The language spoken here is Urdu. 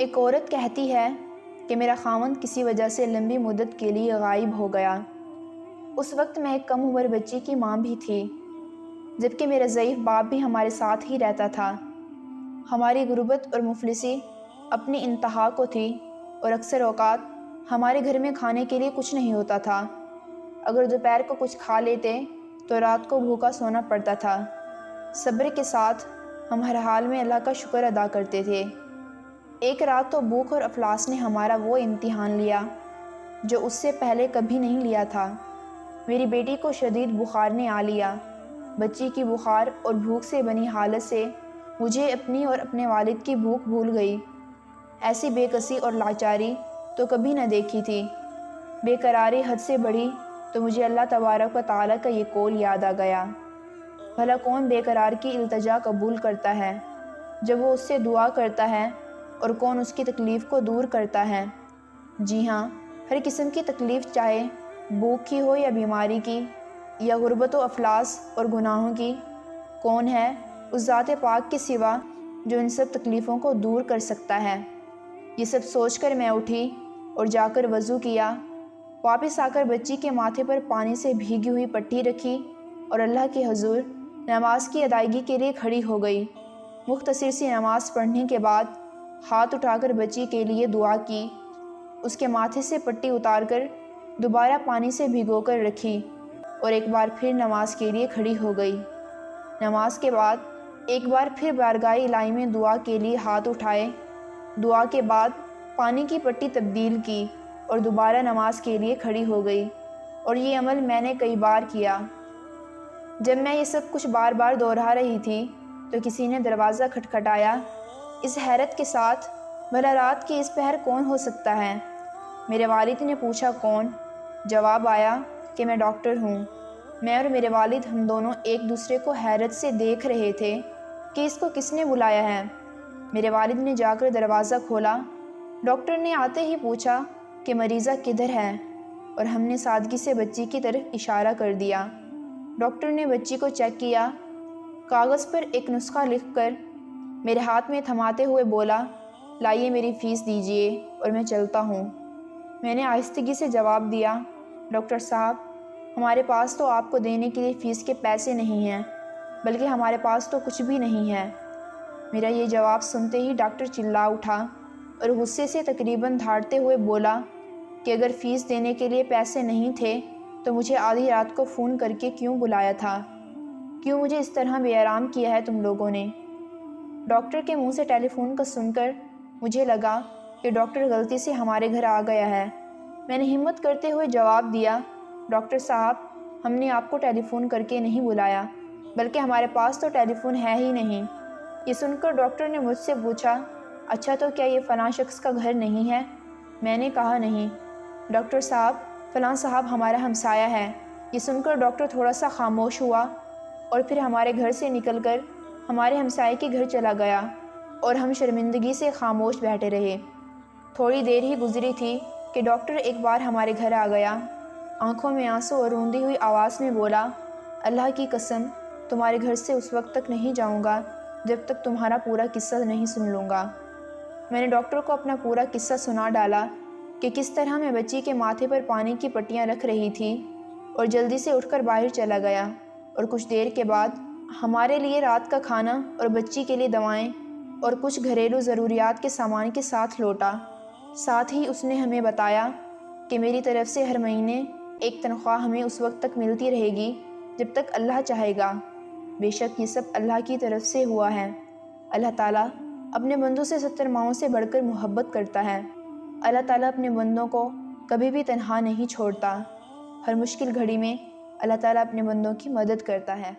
ایک عورت کہتی ہے کہ میرا خاوند کسی وجہ سے لمبی مدت کے لیے غائب ہو گیا۔ اس وقت میں ایک کم عمر بچی کی ماں بھی تھی، جبکہ میرا ضعیف باپ بھی ہمارے ساتھ ہی رہتا تھا۔ ہماری غربت اور مفلسی اپنی انتہا کو تھی اور اکثر اوقات ہمارے گھر میں کھانے کے لیے کچھ نہیں ہوتا تھا۔ اگر دوپہر کو کچھ کھا لیتے تو رات کو بھوکا سونا پڑتا تھا۔ صبر کے ساتھ ہم ہر حال میں اللہ کا شکر ادا کرتے تھے۔ ایک رات تو بھوک اور افلاس نے ہمارا وہ امتحان لیا جو اس سے پہلے کبھی نہیں لیا تھا۔ میری بیٹی کو شدید بخار نے آ لیا۔ بچی کی بخار اور بھوک سے بنی حالت سے مجھے اپنی اور اپنے والد کی بھوک بھول گئی۔ ایسی بے کسی اور لاچاری تو کبھی نہ دیکھی تھی۔ بے قراری حد سے بڑھی تو مجھے اللہ تبارک و تعالیٰ کا یہ قول یاد آ گیا، بھلا کون بے قرار کی التجا قبول کرتا ہے جب وہ اس سے دعا کرتا ہے، اور کون اس کی تکلیف کو دور کرتا ہے۔ جی ہاں، ہر قسم کی تکلیف، چاہے بھوک کی ہو یا بیماری کی یا غربت و افلاس اور گناہوں کی، کون ہے اس ذات پاک کے سوا جو ان سب تکلیفوں کو دور کر سکتا ہے۔ یہ سب سوچ کر میں اٹھی اور جا کر وضو کیا، واپس آ کر بچی کے ماتھے پر پانی سے بھیگی ہوئی پٹی رکھی اور اللہ کے حضور نماز کی ادائیگی کے لیے کھڑی ہو گئی۔ مختصر سی نماز پڑھنے کے بعد ہاتھ اٹھا کر بچی کے لیے دعا کی، اس کے ماتھے سے پٹی اتار کر دوبارہ پانی سے بھگو کر رکھی اور ایک بار پھر نماز کے لیے کھڑی ہو گئی۔ نماز کے بعد ایک بار پھر بارگاہ الہی میں دعا کے لیے ہاتھ اٹھائے، دعا کے بعد پانی کی پٹی تبدیل کی اور دوبارہ نماز کے لیے کھڑی ہو گئی، اور یہ عمل میں نے کئی بار کیا۔ جب میں یہ سب کچھ بار بار دہرا رہی تھی تو کسی نے دروازہ کھٹکھٹایا۔ اس حیرت کے ساتھ، بھلا رات کی اس پہر کون ہو سکتا ہے؟ میرے والد نے پوچھا کون؟ جواب آیا کہ میں ڈاکٹر ہوں۔ میں اور میرے والد ہم دونوں ایک دوسرے کو حیرت سے دیکھ رہے تھے کہ اس کو کس نے بلایا ہے۔ میرے والد نے جا کر دروازہ کھولا۔ ڈاکٹر نے آتے ہی پوچھا کہ مریضہ کدھر ہے، اور ہم نے سادگی سے بچی کی طرف اشارہ کر دیا۔ ڈاکٹر نے بچی کو چیک کیا، کاغذ پر ایک نسخہ لکھ کر میرے ہاتھ میں تھماتے ہوئے بولا، لائیے میری فیس دیجیے اور میں چلتا ہوں۔ میں نے آہستگی سے جواب دیا، ڈاکٹر صاحب، ہمارے پاس تو آپ کو دینے کے لیے فیس کے پیسے نہیں ہیں، بلکہ ہمارے پاس تو کچھ بھی نہیں ہے۔ میرا یہ جواب سنتے ہی ڈاکٹر چلا اٹھا اور غصے سے تقریباً دھاڑتے ہوئے بولا کہ اگر فیس دینے کے لیے پیسے نہیں تھے تو مجھے آدھی رات کو فون کر کے کیوں بلایا تھا؟ کیوں مجھے اس طرح بے آرام کیا ہے تم لوگوں نے؟ ڈاکٹر کے منہ سے ٹیلی فون کا سن کر مجھے لگا کہ ڈاکٹر غلطی سے ہمارے گھر آ گیا ہے۔ میں نے ہمت کرتے ہوئے جواب دیا، ڈاکٹر صاحب، ہم نے آپ کو ٹیلی فون کر کے نہیں بلایا، بلکہ ہمارے پاس تو ٹیلی فون ہے ہی نہیں۔ یہ سن کر ڈاکٹر نے مجھ سے پوچھا، اچھا تو کیا یہ فلاں شخص کا گھر نہیں ہے؟ میں نے کہا نہیں۔ ڈاکٹر صاحب، فلاں صاحب ہمارا ہمسایہ ہے۔ یہ سن کر ڈاکٹر تھوڑا سا خاموش ہوا اور پھر ہمارے گھر سے نکل کر ہمارے ہمسائے کے گھر چلا گیا، اور ہم شرمندگی سے خاموش بیٹھے رہے۔ تھوڑی دیر ہی گزری تھی کہ ڈاکٹر ایک بار ہمارے گھر آ گیا، آنکھوں میں آنسو اور روندی ہوئی آواز میں بولا، اللہ کی قسم، تمہارے گھر سے اس وقت تک نہیں جاؤں گا جب تک تمہارا پورا قصہ نہیں سن لوں گا۔ میں نے ڈاکٹر کو اپنا پورا قصہ سنا ڈالا کہ کس طرح میں بچی کے ماتھے پر پانی کی پٹیاں رکھ رہی تھی، اور جلدی سے اٹھ کر باہر چلا گیا، اور کچھ دیر کے بعد ہمارے لیے رات کا کھانا اور بچی کے لیے دوائیں اور کچھ گھریلو ضروریات کے سامان کے ساتھ لوٹا۔ ساتھ ہی اس نے ہمیں بتایا کہ میری طرف سے ہر مہینے ایک تنخواہ ہمیں اس وقت تک ملتی رہے گی جب تک اللہ چاہے گا۔ بے شک یہ سب اللہ کی طرف سے ہوا ہے۔ اللہ تعالیٰ اپنے بندوں سے 70 ماؤں سے بڑھ کر محبت کرتا ہے۔ اللہ تعالیٰ اپنے بندوں کو کبھی بھی تنہا نہیں چھوڑتا۔ ہر مشکل گھڑی میں اللہ تعالیٰ اپنے بندوں کی مدد کرتا ہے۔